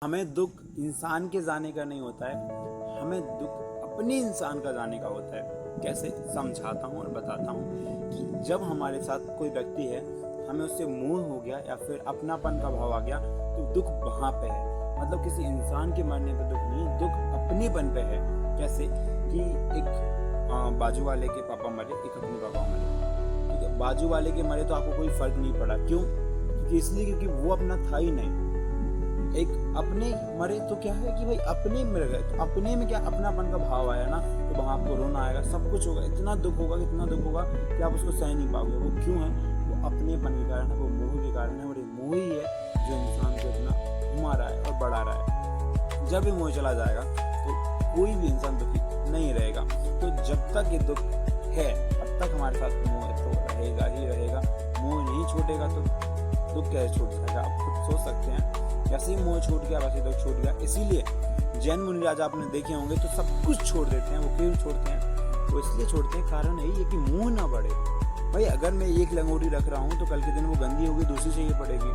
हमें दुख इंसान के जाने का नहीं होता है, हमें दुख अपने इंसान का जाने का होता है। कैसे समझाता हूँ और बताता हूँ कि जब हमारे साथ कोई व्यक्ति है, हमें उससे मोह हो गया या फिर अपनापन का भाव आ गया, तो दुख वहाँ पे है। मतलब किसी इंसान के मरने पे दुख नहीं, दुख अपनेपन पे है। कैसे कि एक बाजू वाले के पापा मरे, एक अपने पापा मरे, ठीक है। बाजू वाले के मरे तो आपको कोई फर्क नहीं पड़ा, क्यों? क्योंकि इसलिए क्योंकि वो अपना था ही नहीं। एक अपने मरे तो क्या है कि भाई अपने मर गए, तो अपने में क्या अपनापन का भाव आया ना, तो वहाँ आपको रोना आएगा, सब कुछ होगा, इतना दुख होगा कि आप उसको सह नहीं पाओगे। वो क्यों है? वो अपनेपन के कारण है, वो मोह के कारण है। और ये मोह ही है जो इंसान को इतना घुमा रहा है और बढ़ा रहा है। जब ये मोह चला जाएगा तो कोई भी इंसान दुखी नहीं रहेगा। तो जब तक ये दुख है तब तक हमारे साथ मोह तो रहेगा ही रहेगा। मोह नहीं छूटेगा तो दुख कैसे छूट जाएगा? आप खुद सोच सकते हैं। जैसे ही मोह छूट गया वैसे दुख छूट गया। इसीलिए जैन मुनि राजा आपने देखे होंगे तो सब कुछ छोड़ देते हैं। वो क्यों छोड़ते हैं? वो इसलिए छोड़ते हैं, कारण यही है कि मोह ना बढ़े। भाई अगर मैं एक लंगोटी रख रहा हूँ तो कल के दिन वो गंदी होगी, दूसरी चाहिए पड़ेगी,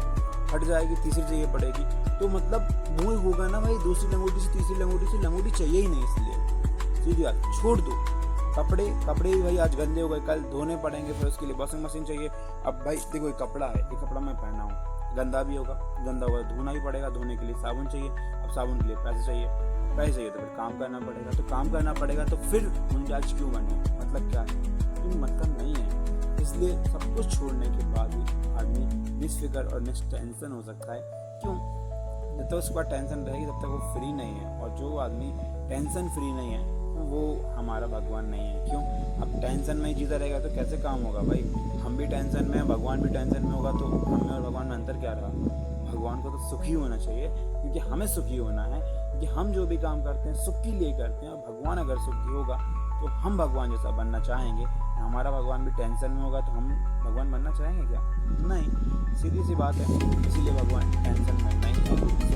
फट जाएगी, तीसरी चाहिए पड़ेगी, तो मतलब मोह होगा ना भाई। दूसरी लंगोटी से तीसरी लंगोटी चाहिए ही नहीं। इसलिए सीधी बात, छोड़ दो। कपड़े भी भाई आज गंदे हो गए, कल धोने पड़ेंगे, फिर उसके लिए वॉशिंग मशीन चाहिए। अब भाई देखो, ये कपड़ा है, ये कपड़ा मैं पहना हूँ, गंदा होगा धोना ही पड़ेगा, धोने के लिए साबुन चाहिए, अब साबुन के लिए पैसे चाहिए तो फिर काम करना पड़ेगा, तो फिर मुंजाज क्यों बने? मतलब क्या है? कोई मतलब नहीं है। इसलिए सब कुछ छोड़ने के बाद भी आदमी निष्फिक्र और निष्टेंशन हो सकता है। क्यों? जब तक उसके बाद टेंशन रहेगी तब तक वो फ्री नहीं है। और जो आदमी टेंशन फ्री नहीं है वो हमारा भगवान नहीं है। क्यों? अब टेंशन में ही जीता रहेगा तो कैसे काम होगा भाई? हम भी टेंशन में, भगवान भी टेंशन में होगा, तो हमें और भगवान में अंतर क्या रहा? भगवान को तो सुखी होना चाहिए, क्योंकि हमें सुखी होना है। क्योंकि हम जो भी काम करते हैं सुख के लिए करते हैं। और भगवान अगर सुखी होगा तो हम भगवान जैसा बनना चाहेंगे। हमारा भगवान भी टेंशन में होगा तो हम भगवान बनना चाहेंगे क्या? नहीं, सीधी सी बात है। इसीलिए भगवान टेंशन में नहीं है।